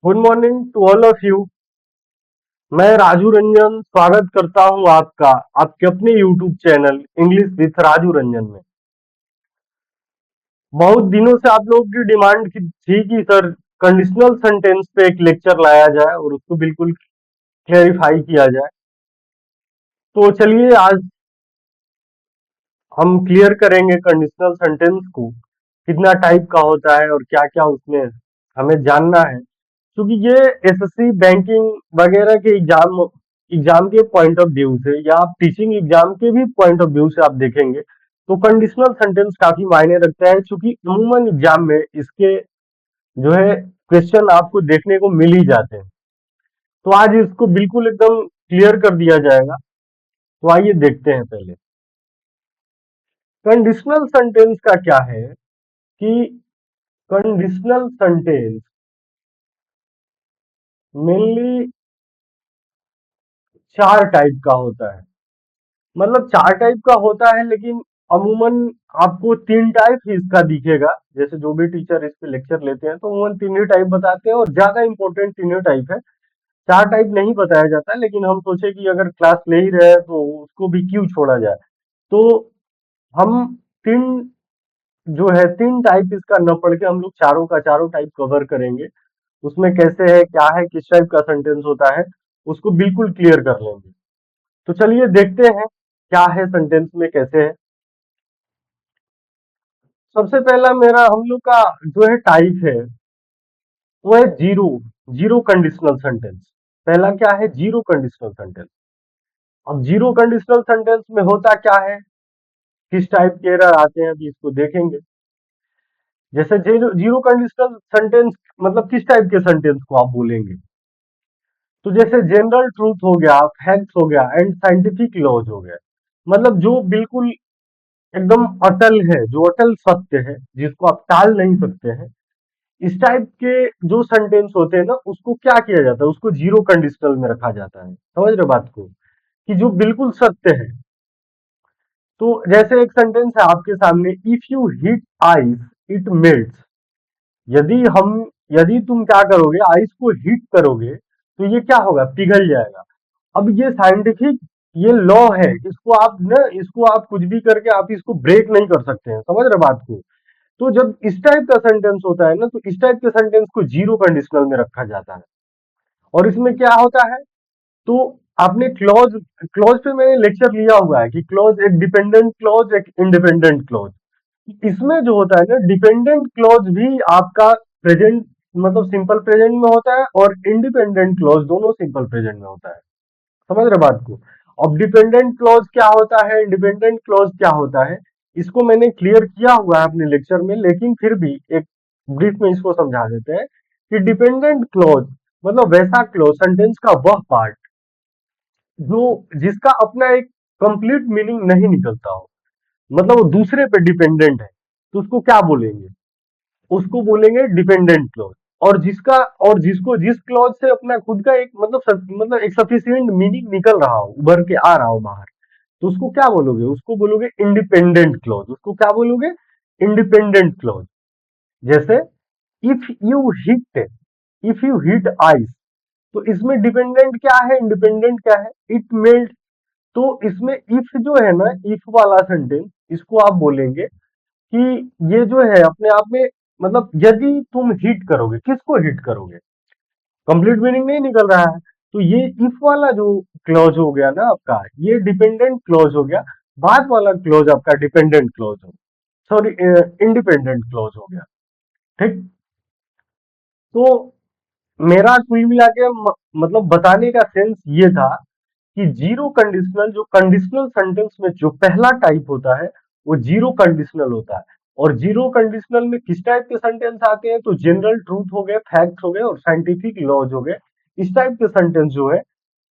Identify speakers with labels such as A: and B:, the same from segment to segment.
A: Good morning to all of you. मैं राजू रंजन स्वागत करता हूं आपका आपके अपने YouTube channel English with Raju Ranjan में। बहुत दिनों से आप लोगों की डिमांड थी कि सर कंडीशनल सेंटेंस पे एक लेक्चर लाया जाए और उसको बिल्कुल क्लेरिफाई किया जाए। तो चलिए आज हम क्लियर करेंगे कंडीशनल सेंटेंस को कितना टाइप का होता है और क्या क्या उसमें हमें जानना है, क्योंकि ये एसएससी बैंकिंग वगैरह के एग्जाम एग्जाम के पॉइंट ऑफ व्यू से या आप टीचिंग एग्जाम के भी पॉइंट ऑफ व्यू से आप देखेंगे तो कंडीशनल सेंटेंस काफी मायने रखता है, क्योंकि अमूमन एग्जाम में इसके जो है क्वेश्चन आपको देखने को मिल ही जाते हैं। तो आज इसको बिल्कुल एकदम क्लियर कर दिया जाएगा। तो आइए देखते हैं पहले कंडीशनल सेंटेंस का क्या है कि कंडीशनल सेंटेंस मेनली चार टाइप का होता है। मतलब चार टाइप का होता है, लेकिन अमूमन आपको तीन टाइप ही इसका दिखेगा। जैसे जो भी टीचर इस पे लेक्चर लेते हैं तो अमूमन तीन ही टाइप बताते हैं और ज्यादा इंपॉर्टेंट तीन ही टाइप है। चार टाइप नहीं बताया जाता, लेकिन हम सोचे कि अगर क्लास ले ही रहे हैं तो उसको भी क्यों छोड़ा जाए। तो हम तीन जो है तीन टाइप इसका न पढ़ के हम लोग चारों का चारों टाइप कवर करेंगे। उसमें कैसे है, क्या है, किस टाइप का सेंटेंस होता है, उसको बिल्कुल क्लियर कर लेंगे। तो चलिए देखते हैं क्या है सेंटेंस में, कैसे है। सबसे पहला मेरा हम लोग का जो है टाइप है वो है जीरो। Zero conditional sentence. पहला क्या है? Zero conditional sentence. अब जीरो कंडीशनल सेंटेंस में होता क्या है, किस टाइप के एरर आते हैं, अभी इसको देखेंगे। जैसे जीरो जीरो कंडीशनल सेंटेंस मतलब किस टाइप के सेंटेंस को आप बोलेंगे, तो जैसे जनरल ट्रूथ हो गया, फैक्ट हो गया एंड साइंटिफिक लॉज हो गया। मतलब जो बिल्कुल एकदम अटल है, जो अटल सत्य है, जिसको आप टाल नहीं सकते हैं। इस टाइप के जो सेंटेंस होते हैं ना, उसको क्या किया जाता है, उसको जीरो कंडीशनल में रखा जाता है। समझ रहे बात को, कि जो बिल्कुल सत्य है। तो जैसे एक सेंटेंस है आपके सामने, if you heat ice it melts. यदि हम यदि तुम क्या करोगे, आइस को हीट करोगे तो ये क्या होगा, पिघल जाएगा। अब ये साइंटिफिक ये लॉ है, इसको आप कुछ भी करके आप इसको ब्रेक नहीं कर सकते हैं। समझ रहे बात को। तो जब इस टाइप का सेंटेंस होता है ना, तो इस टाइप के सेंटेंस को जीरो कंडीशनल में रखा जाता है। और इसमें क्या होता है, तो आपने क्लॉज क्लॉज पे मैंने लेक्चर लिया हुआ है कि क्लॉज एक डिपेंडेंट क्लॉज एक इंडिपेंडेंट क्लॉज। इसमें जो होता है ना, डिपेंडेंट क्लॉज भी आपका प्रेजेंट मतलब सिंपल प्रेजेंट में होता है और इंडिपेंडेंट क्लॉज दोनों सिंपल प्रेजेंट में होता है। समझ रहे बात को। अब डिपेंडेंट क्लॉज क्या होता है, इंडिपेंडेंट क्लॉज क्या होता है, इसको मैंने क्लियर किया हुआ है अपने लेक्चर में, लेकिन फिर भी एक ब्रीफ में इसको समझा देते हैं कि डिपेंडेंट क्लॉज मतलब वैसा क्लॉज, सेंटेंस का वह पार्ट जो जिसका अपना एक कंप्लीट मीनिंग नहीं निकलता हो, मतलब वो दूसरे पे डिपेंडेंट है, तो उसको क्या बोलेंगे, उसको बोलेंगे डिपेंडेंट क्लॉज। और जिसका और जिसको जिस क्लॉज से अपना खुद का एक मतलब एक सफिशिएंट मीनिंग निकल रहा हो, उभर के आ रहा हो बाहर, तो उसको क्या बोलोगे, उसको बोलोगे इंडिपेंडेंट क्लॉज। उसको क्या बोलोगे, इंडिपेंडेंट क्लॉज। जैसे if you hit if you hit ice, तो इसमें डिपेंडेंट क्या है, इंडिपेंडेंट क्या है, इट मेल्ट। तो इसमें इफ जो है ना, इफ वाला सेंटेंस, इसको आप बोलेंगे कि ये जो है अपने आप में मतलब यदि तुम हिट करोगे, किसको हिट करोगे, कंप्लीट मीनिंग नहीं निकल रहा है। तो ये इफ वाला जो क्लॉज हो गया ना आपका, ये डिपेंडेंट क्लॉज हो गया। बाद वाला क्लॉज आपका डिपेंडेंट क्लॉज हो, सॉरी इंडिपेंडेंट क्लॉज हो गया। ठीक। तो मेरा कुल मिला के मतलब बताने का सेंस ये था कि जीरो कंडीशनल जो कंडीशनल सेंटेंस में जो पहला टाइप होता है वो जीरो कंडीशनल होता है। और जीरो कंडीशनल में किस टाइप के सेंटेंस आते हैं, तो जनरल ट्रूथ हो गए, फैक्ट हो गए और साइंटिफिक लॉज हो गए। इस टाइप के सेंटेंस जो है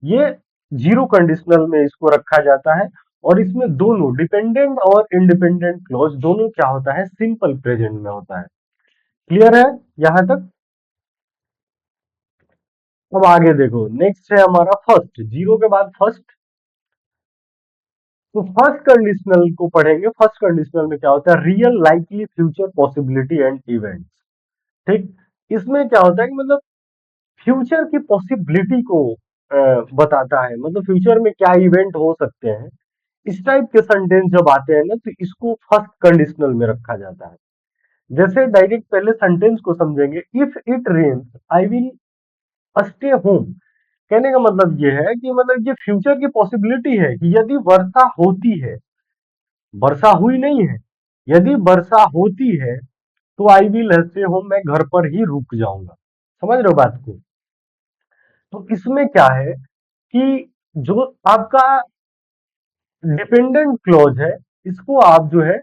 A: ये जीरो कंडीशनल में इसको रखा जाता है। और इसमें दोनों डिपेंडेंट और इंडिपेंडेंट क्लॉज दोनों क्या होता है, सिंपल प्रेजेंट में होता है। क्लियर है यहां तक। अब आगे देखो, नेक्स्ट है हमारा फर्स्ट, जीरो के बाद फर्स्ट। तो फर्स्ट कंडीशनल को पढ़ेंगे। फर्स्ट कंडीशनल में क्या होता है, real likely future possibility and events. ठीक। इसमें क्या होता है कि मतलब फ्यूचर की पॉसिबिलिटी को बताता है, मतलब फ्यूचर में क्या इवेंट हो सकते हैं। इस टाइप के सेंटेंस जब आते हैं ना, तो इसको फर्स्ट कंडीशनल में रखा जाता है। जैसे डायरेक्ट पहले सेंटेंस को समझेंगे, if it rains I will stay home. कहने का मतलब ये है कि मतलब ये फ्यूचर की पॉसिबिलिटी है कि यदि वर्षा होती है, वर्षा हुई नहीं है, यदि वर्षा होती है तो आई विल स्टे होम, मैं घर पर ही रुक जाऊंगा। समझ रहे हो बात को? तो इसमें क्या है कि जो आपका डिपेंडेंट क्लॉज है, इसको आप जो है,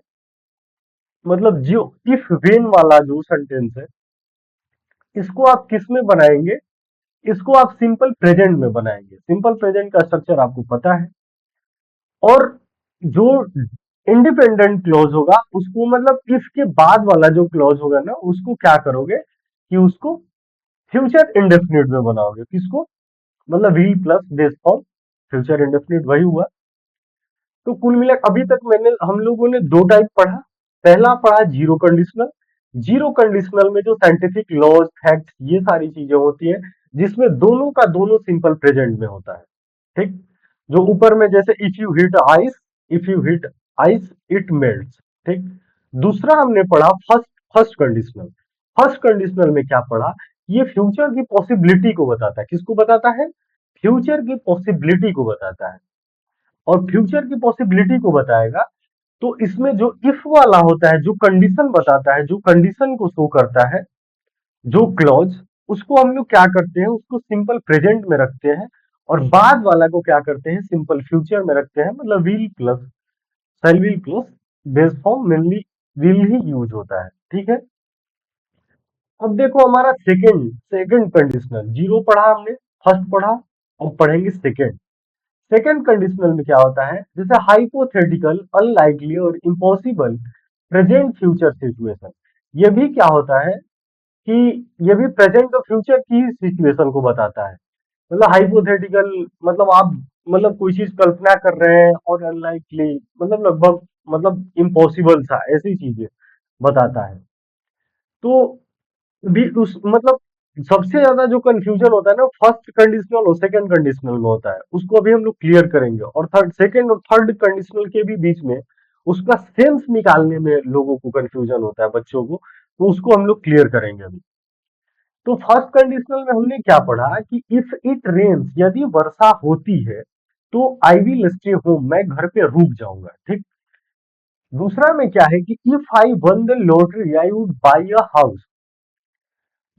A: मतलब जो इफ वेन वाला जो सेंटेंस है, इसको आप किस में बनाएंगे? इसको आप सिंपल प्रेजेंट में बनाएंगे। सिंपल प्रेजेंट का स्ट्रक्चर आपको पता है। और जो इंडिपेंडेंट क्लॉज होगा उसको, मतलब इफ के बाद वाला जो क्लॉज होगा ना, उसको क्या करोगे कि उसको फ्यूचर इंडेफिनिट में बनाओगे। किसको? मतलब will plus base form future indefinite, वही हुआ। तो कुल मिला अभी तक हम लोगों ने दो टाइप पढ़ा। पहला पढ़ा जीरो कंडीशनल। जीरो कंडीशनल में जो साइंटिफिक लॉज, फैक्ट्स, ये सारी चीजें होती है, जिसमें दोनों का दोनों सिंपल प्रेजेंट में होता है। ठीक। जो ऊपर में जैसे if you hit ice, if you hit ice it melts. ठीक। दूसरा हमने पढ़ा first first conditional. First conditional में क्या पढ़ा? ये फ्यूचर की पॉसिबिलिटी को बताता है। किसको बताता है? फ्यूचर की पॉसिबिलिटी को बताता है। और फ्यूचर की पॉसिबिलिटी को बताएगा, तो इसमें जो इफ वाला होता है, जो कंडीशन बताता है, जो कंडीशन को शो करता है, जो क्लॉज, उसको हम लोग क्या करते हैं, उसको सिंपल प्रेजेंट में रखते हैं। और बाद वाला को क्या करते हैं, सिंपल फ्यूचर में रखते हैं। मतलब will plus shell will plus base form mainly will he use होता है। ठीक है। अब देखो हमारा सेकंड सेकंड कंडीशनल, जीरो पढ़ा हमने, फर्स्ट पढ़ा, अब पढ़ेंगे सेकंड। सेकंड कंडीशनल में क्या होता है? जैसे हाइपोथेटिकल, अनलाइकली और इम्पॉसिबल प्रेजेंट फ्यूचर सिचुएशन। ये भी क्या होता है कि ये भी प्रेजेंट और फ्यूचर की सिचुएशन को बताता है। मतलब हाइपोथेटिकल, मतलब आप, मतलब कोई चीज कल्पना कर रहे हैं, और अनलाइकली मतलब लगभग, मतलब इम्पॉसिबल सा, ऐसी चीजें बताता है। तो भी उस, मतलब सबसे ज्यादा जो कंफ्यूजन होता है ना, फर्स्ट कंडीशनल और सेकंड कंडीशनल में होता है। उसको अभी हम लोग क्लियर करेंगे। और थर्ड, सेकंड और थर्ड कंडीशनल के भी बीच में उसका सेंस निकालने में लोगों को कंफ्यूजन होता है, बच्चों को। तो उसको हम लोग क्लियर करेंगे अभी। तो फर्स्ट कंडीशनल में हमने क्या पढ़ा कि इफ इट रेन्स, यदि वर्षा होती है तो आई विल स्टे होम, मैं घर पे रुक जाऊंगा। ठीक। दूसरा में क्या है कि if I one the lottery I would buy a house.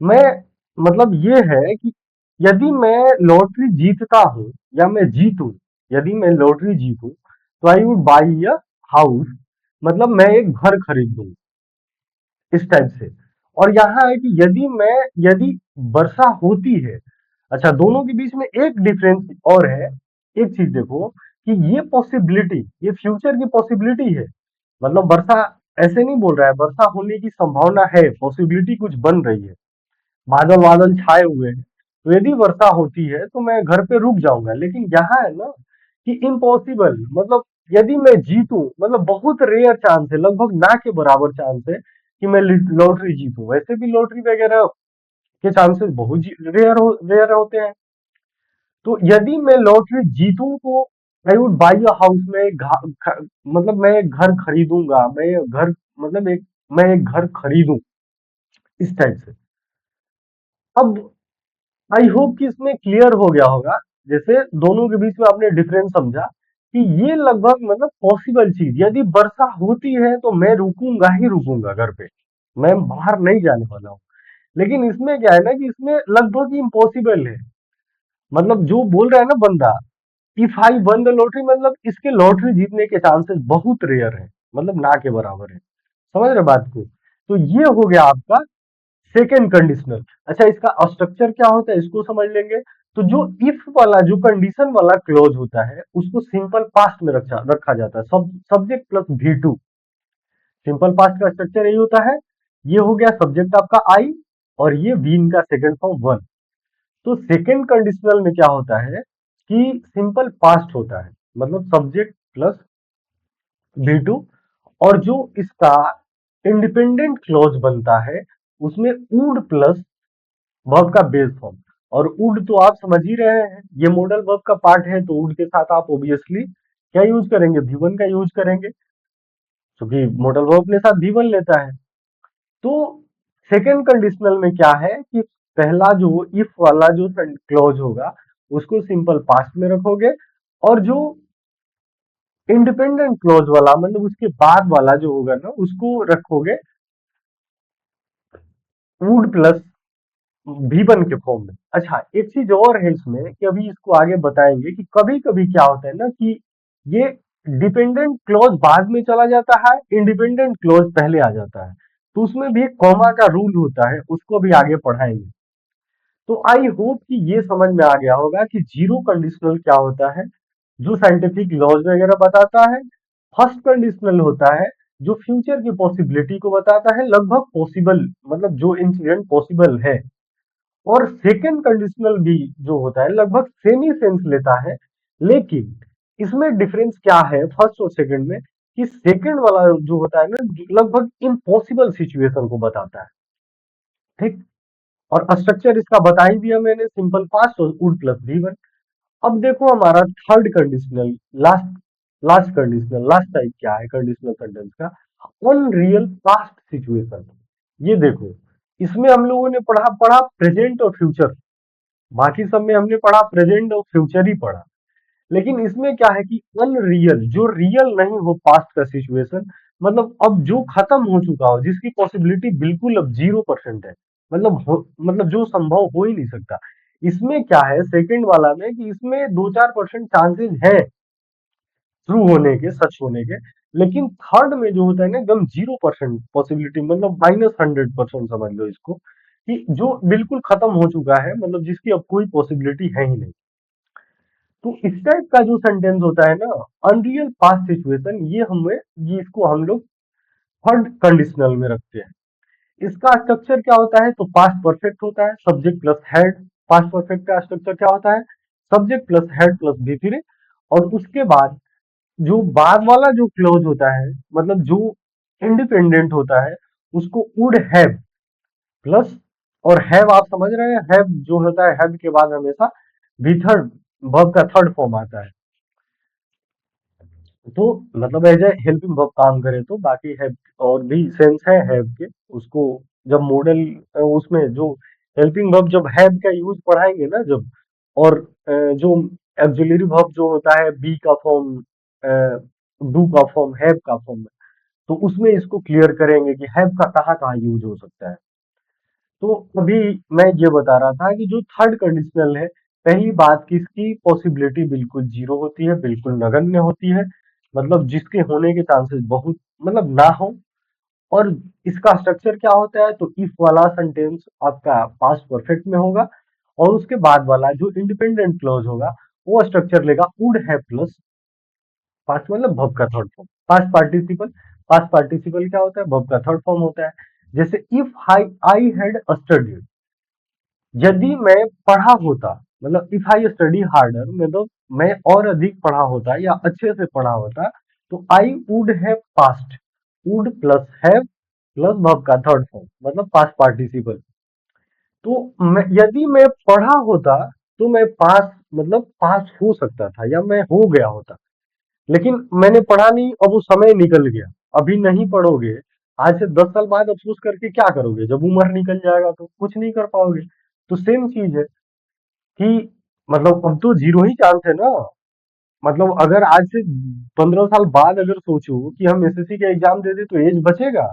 A: मैं, मतलब ये है कि यदि मैं लॉटरी जीतता हूं, या मैं जीतूं, यदि मैं लॉटरी जीतूं तो I would buy a house, मतलब मैं एक घर खरीद लूं, इस टाइप से। और यहाँ है कि यदि वर्षा होती है। अच्छा, दोनों के बीच में एक डिफरेंस और है। एक चीज देखो कि ये पॉसिबिलिटी, ये फ्यूचर की पॉसिबिलिटी है। मतलब वर्षा ऐसे नहीं बोल रहा है, वर्षा होने की संभावना है, पॉसिबिलिटी कुछ बन रही है, बादल बादल छाए हुए हैं, तो यदि वर्षा होती है तो मैं घर पे रुक जाऊंगा। लेकिन यहाँ है ना कि इम्पॉसिबल, मतलब यदि मैं जीतूं, मतलब बहुत रेयर चांस है, लगभग ना के बराबर चांस है कि मैं लॉटरी जीतूं। वैसे भी लॉटरी वगैरह के चांसेस बहुत रेयर होते हैं। तो यदि मैं लॉटरी जीतूं तो I would buy a house में मतलब मैं एक घर खरीदूंगा, मतलब मैं एक घर खरीदूं, इस टाइप से। अब आई होप कि इसमें क्लियर हो गया होगा। जैसे दोनों के बीच में आपने डिफरेंस समझा कि ये लगभग, मतलब पॉसिबल चीज, यदि वर्षा होती है तो मैं रुकूंगा ही रुकूंगा घर पे, मैं बाहर नहीं जाने वाला हूँ। लेकिन इसमें क्या है ना कि इसमें लगभग इम्पॉसिबल है। मतलब जो बोल रहा है ना बंदा, if I one the lottery, मतलब इसके लॉटरी जीतने के चांसेस बहुत रेयर है, मतलब ना के बराबर है। समझ रहे बात को? तो ये हो गया आपका सेकेंड कंडीशनल। अच्छा, इसका स्ट्रक्चर क्या होता है इसको समझ लेंगे। तो जो इफ वाला, जो कंडीशन वाला क्लोज होता है, उसको सिंपल पास्ट में रखा रखा जाता है, subject plus V2। Simple past का स्ट्रक्चर यही होता है। ये हो गया सब्जेक्ट आपका आई, और ये बीन का सेकंड फॉर्म वन। तो सेकंड कंडीशनल में क्या होता है कि सिंपल पास्ट होता है, मतलब सब्जेक्ट प्लस V2। और जो इसका इंडिपेंडेंट क्लॉज बनता है, उसमें वुड प्लस वर्ब का बेस फॉर्म। और वुड तो आप समझ ही रहे हैं, ये मॉडल वर्ब का पार्ट है, तो वुड के साथ आप ऑब्वियसली क्या यूज करेंगे, V1 का यूज करेंगे, क्योंकि मॉडल वर्ब अपने साथ V1 लेता है। तो सेकंड कंडीशनल में क्या है कि पहला जो इफ वाला जो क्लॉज होगा उसको सिंपल पास्ट में रखोगे, और जो इंडिपेंडेंट क्लॉज वाला मतलब उसके बाद वाला जो होगा ना उसको रखोगे वुड प्लस V1 के फॉर्म में। अच्छा, एक चीज और है इसमें कि अभी इसको आगे बताएंगे कि कभी कभी क्या होता है ना कि ये डिपेंडेंट क्लॉज बाद में चला जाता है, इंडिपेंडेंट क्लॉज पहले आ जाता है, तो उसमें भी एक कॉमा का रूल होता है, उसको भी आगे पढ़ाएंगे। तो आई होप कि ये समझ में आ गया होगा कि जीरो कंडीशनल क्या होता है, जो साइंटिफिक लॉज वगैरह बताता है। फर्स्ट कंडीशनल होता है जो फ्यूचर की पॉसिबिलिटी को बताता है, लगभग पॉसिबल मतलब जो इंसिडेंट पॉसिबल है। और सेकंड कंडीशनल भी जो होता है लगभग सेम ही सेंस लेता है, लेकिन इसमें डिफरेंस क्या है फर्स्ट और सेकंड में, कि सेकंड वाला जो होता है ना लगभग इम्पॉसिबल सिचुएशन को बताता है। ठीक। और स्ट्रक्चर इसका बता ही दिया मैंने, सिंपल पास्ट और वुड प्लस V1। अब देखो हमारा third conditional, last last conditional, last type क्या है कंडीशनल सेंटेंस का, अनरियल पास्ट सिचुएशन। ये देखो, इसमें हम लोगों ने पढ़ा पढ़ा प्रेजेंट और फ्यूचर, बाकी सब में हमने पढ़ा प्रेजेंट और फ्यूचर ही पढ़ा, लेकिन इसमें क्या है कि अनरियल, जो रियल नहीं हो पास्ट का सिचुएशन, मतलब अब जो खत्म हो चुका हो, जिसकी पॉसिबिलिटी बिल्कुल अब 0% है, मतलब जो संभव हो ही नहीं सकता। इसमें क्या है सेकंड वाला में कि इसमें 2-4% चांसेस है ट्रू होने के, सच होने के, लेकिन थर्ड में जो होता है ना एकदम 0% पॉसिबिलिटी, मतलब -100% समझ लो इसको, कि जो बिल्कुल खत्म हो चुका है, मतलब जिसकी अब कोई पॉसिबिलिटी है ही नहीं। तो इस टाइप का जो सेंटेंस होता है ना अनरियल पास्ट सिचुएशन, ये इसको हम लोग थर्ड कंडीशनल में रखते हैं। इसका स्ट्रक्चर क्या होता है, तो पास्ट परफेक्ट होता है, subject plus head. Past perfect का स्ट्रक्चर क्या होता है, subject plus head plus V3, और उसके बाद जो बाद वाला जो क्लोज होता है, मतलब जो इंडिपेंडेंट होता है, उसको वुड हैव प्लस, और हैव आप समझ रहे हैं, हैव जो होता है हैव के बाद हमेशा भी थर्ड वर्ब का थर्ड फॉर्म आता है, तो मतलब एज ए हेल्पिंग वर्ब काम करे, तो बाकी है और भी सेंस है हैव के, उसको जब मॉडल उसमें जो हेल्पिंग वर्ब जब हैव का यूज पढ़ाएंगे ना जब, और जो ऑक्सिलरी वर्ब जो होता है बी का फॉर्म, डू का फॉर्म, हैव का फॉर्म, तो उसमें इसको क्लियर करेंगे कि हैव का कहाँ कहाँ यूज हो सकता है। तो अभी मैं ये बता रहा था कि जो थर्ड कंडीशनल है, पहली बात कि इसकी पॉसिबिलिटी बिल्कुल जीरो होती है, बिल्कुल नगण्य होती है, मतलब जिसके होने के चांसेस बहुत मतलब ना हो। और इसका स्ट्रक्चर क्या होता है, तो इफ वाला सेंटेंस आपका पास्ट परफेक्ट में होगा, और उसके बाद वाला जो इंडिपेंडेंट क्लॉज होगा वो स्ट्रक्चर लेगा वुड हैव प्लस पास्ट, मतलब वर्ब का थर्ड फॉर्म। पास्ट पार्टिसिपल क्या होता है, वर्ब का थर्ड फॉर्म होता है। जैसे इफ आई हैड स्टडीड, यदि मैं पढ़ा होता, मतलब इफ आई स्टडी हार्डर, मतलब मैं और अधिक पढ़ा होता या अच्छे से पढ़ा होता, तो I would have past, would plus have plus verb का थर्ड फॉर्म, मतलब पास्ट पार्टिसिपल। तो यदि मैं पढ़ा होता तो मैं पास मतलब पास हो सकता था या मैं हो गया होता, लेकिन मैंने पढ़ा नहीं, अब वो समय निकल गया। अभी नहीं पढ़ोगे, आज से 10 साल बाद अफसोस करके क्या करोगे, जब उम्र निकल जाएगा तो कुछ नहीं कर पाओगे। तो सेम चीज है कि मतलब अब तो जीरो ही चांस है ना, मतलब अगर आज से 15 साल बाद अगर सोचो कि हम एसएससी का एग्जाम दे दे तो एज बचेगा,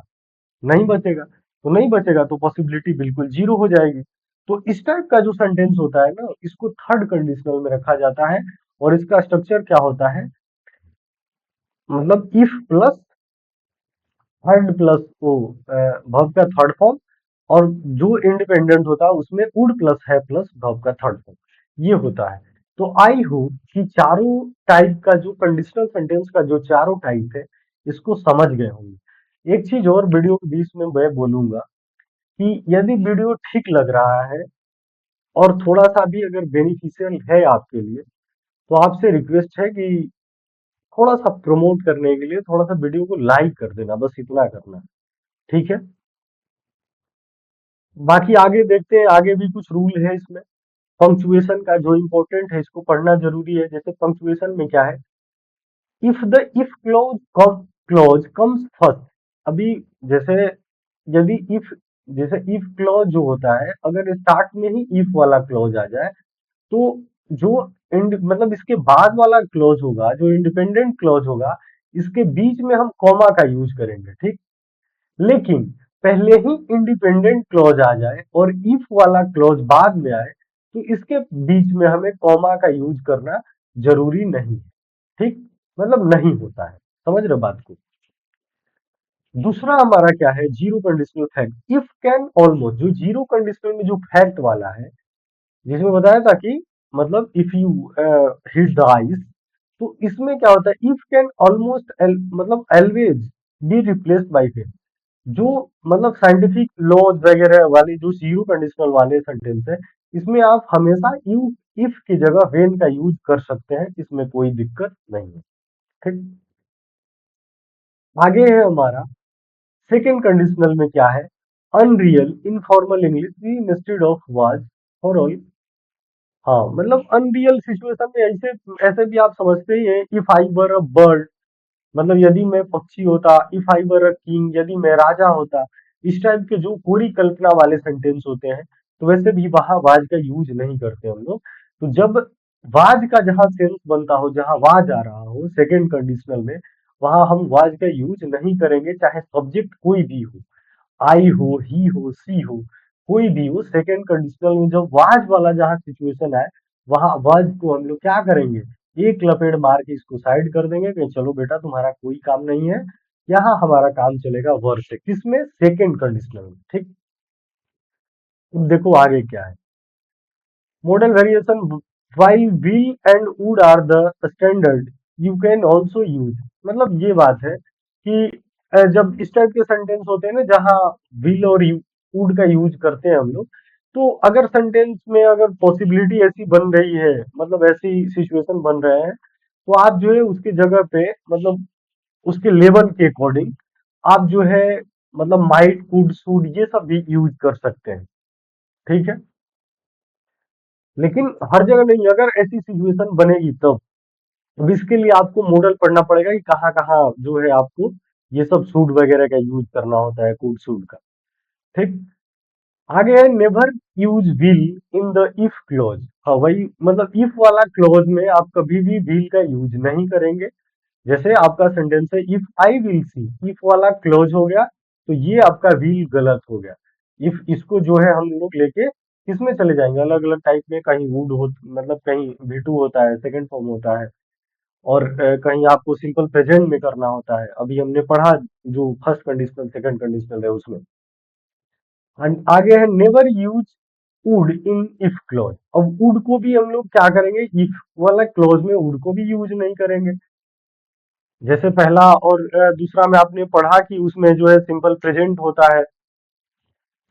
A: नहीं बचेगा, तो नहीं बचेगा तो पॉसिबिलिटी बिल्कुल जीरो हो जाएगी। तो इस टाइप का जो सेंटेंस होता है ना इसको थर्ड कंडीशनल में रखा जाता है, और इसका स्ट्रक्चर क्या होता है, मतलब इफ प्लस थर्ड प्लस वो वर्ब का थर्ड फॉर्म, और जो इंडिपेंडेंट होता है उसमें वुड प्लस है प्लस वर्ब का थर्ड फॉर्म, ये होता है। तो आई होप कि चारों टाइप का जो कंडीशनल सेंटेंस का जो चारों टाइप है इसको समझ गए होंगे। एक चीज और वीडियो के बीच में मैं बोलूंगा कि यदि वीडियो ठीक लग रहा है और थोड़ा सा भी अगर बेनिफिशियल है आपके लिए, तो आपसे रिक्वेस्ट है कि थोड़ा सा प्रमोट करने के लिए थोड़ा सा वीडियो को लाइक कर देना, बस इतना करना। ठीक है, बाकी आगे देखते हैं, आगे भी कुछ रूल है इसमें। पंक्चुएशन का जो इंपॉर्टेंट है इसको पढ़ना जरूरी है। जैसे पंक्चुएशन में क्या है, if the if clause comes first. अभी जैसे यदि इफ जैसे इफ क्लॉज जो होता है, अगर स्टार्ट में ही इफ वाला क्लॉज आ जाए तो जो मतलब इसके बाद वाला क्लॉज होगा, जो इंडिपेंडेंट क्लॉज होगा, इसके बीच में हम कॉमा का यूज करेंगे, ठीक। लेकिन पहले ही इंडिपेंडेंट क्लॉज आ जाए और इफ वाला क्लॉज बाद में आए तो इसके बीच में हमें कॉमा का यूज करना जरूरी नहीं है, ठीक। मतलब नहीं होता है, समझ रहे हो बात को। दूसरा हमारा क्या है, zero conditional fact. If can almost, जो जीरो कंडीशनल में जो फैक्ट वाला है, जिसमें बताया था कि मतलब if you hit the ice, तो इसमें क्या होता है, इफ कैन ऑलमोस्ट मतलब always be replaced by can. जो मतलब साइंटिफिक लॉज वगैरह वाली जो जीरो कंडीशनल वाले सेंटेंस है, इसमें आप हमेशा यू इफ की जगह वेन का यूज कर सकते हैं, इसमें कोई दिक्कत नहीं है, ठीक। आगे है हमारा सेकेंड कंडीशनल में क्या है, unreal informal English we instead of was for all. हाँ, मतलब अनरियल सिचुएशन में ऐसे ऐसे भी आप समझते ही हैं, if I were a bird, मतलब यदि मैं पक्षी होता, if I were a king, यदि मैं राजा होता। इस टाइप के जो पूरी कल्पना वाले सेंटेंस होते हैं, तो वैसे भी वहां वाज का यूज नहीं करते हम लोग। तो जब वाज का जहां सेंस बनता हो, जहां वाज आ रहा हो सेकंड कंडीशनल में, वहां हम वाज का यूज नहीं करेंगे, चाहे सब्जेक्ट कोई भी हो, आई हो, ही हो, सी हो, कोई भी हो। सेकंड कंडीशनल में जब वाज वाला जहां सिचुएशन आए, वहां वाज को हम लोग क्या करेंगे, एक लपेट मार के इसको साइड कर देंगे कि चलो बेटा तुम्हारा कोई काम नहीं है, यहाँ हमारा काम चलेगा वर्ब से। किसमें, सेकंड कंडीशनल में, ठीक। अब देखो आगे क्या है, model variation. while will and would are the standard you can also use। मतलब ये बात है कि जब इस टाइप के सेंटेंस होते हैं ना, जहाँ will और would का यूज करते हैं हम लोग, तो अगर सेंटेंस में अगर पॉसिबिलिटी ऐसी बन रही है, मतलब ऐसी सिचुएशन बन रहे हैं, तो आप जो है उसकी जगह पे मतलब उसके लेवल के अकॉर्डिंग आप जो है मतलब माइट, कुड, शुड, ये सब भी यूज कर सकते हैं, ठीक है। लेकिन हर जगह नहीं, अगर ऐसी सिचुएशन बनेगी तब। अब इसके लिए आपको मॉडल पढ़ना पड़ेगा कि कहाँ कहाँ जो है आपको ये सब सूट वगैरह का यूज करना होता है, कोड सूट का, ठीक। आगे है never use will in the if clause. हाँ, वही मतलब इफ वाला क्लॉज में आप कभी भी विल का यूज नहीं करेंगे। जैसे आपका सेंटेंस है if I will see, if वाला क्लोज हो गया तो ये आपका विल गलत हो गया। इफ इसको जो है हम लोग लेके किसमें चले जाएंगे, अलग अलग टाइप में, कहीं वुड हो, मतलब कहीं V2 होता है, सेकंड फॉर्म होता है, और कहीं आपको सिंपल प्रेजेंट में करना होता है। अभी हमने पढ़ा जो फर्स्ट कंडीशनल सेकंड कंडीशनल है उसमें। आगे है never use would in if clause. अब वुड को भी हम लोग क्या करेंगे, इफ वाला क्लॉज में वुड को भी यूज नहीं करेंगे। जैसे पहला और दूसरा में आपने पढ़ा कि उसमें जो है सिंपल प्रेजेंट होता है,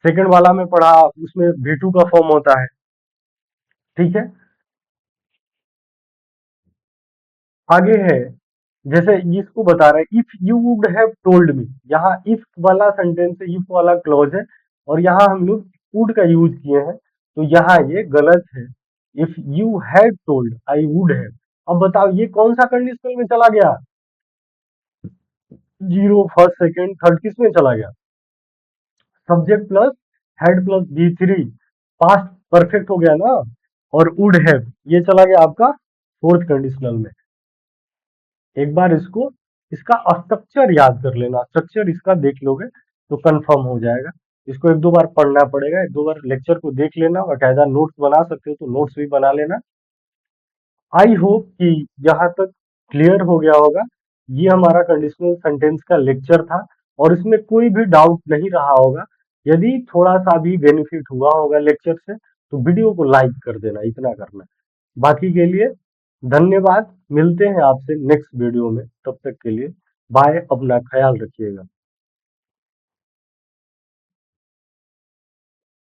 A: सेकंड वाला में पढ़ा उसमें V2 का फॉर्म होता है, ठीक है। आगे है जैसे इसको बता रहा है if you would have told me, यहाँ इफ वाला सेंटेंस है, इफ वाला क्लॉज है, और यहाँ हम लोग वुड का यूज किए हैं, तो यहाँ ये गलत है। If you had told I would have. अब बताओ ये कौन सा कंडीशनल में चला गया, जीरो, फर्स्ट, सेकंड, थर्ड, किस में चला गया, subject plus head plus V3, past perfect हो गया ना। और वुड हैव ये चला गया आपका फोर्थ कंडीशनल में। एक बार इसको इसका स्ट्रक्चर याद कर लेना, स्ट्रक्चर इसका देख लोगे तो कंफर्म हो जाएगा। इसको एक दो बार पढ़ना पड़ेगा, एक दो बार लेक्चर को देख लेना, बाकायदा नोट्स बना सकते हो तो नोट्स भी बना लेना। आई होप कि यहाँ तक क्लियर हो गया होगा। ये हमारा कंडीशनल सेंटेंस का लेक्चर था और इसमें कोई भी डाउट नहीं रहा होगा। यदि थोड़ा सा भी बेनिफिट हुआ होगा लेक्चर से तो वीडियो को लाइक कर देना, इतना करना। बाकी के लिए धन्यवाद, मिलते हैं आपसे नेक्स्ट वीडियो में, तब तक के लिए बाय, अपना ख्याल रखिएगा।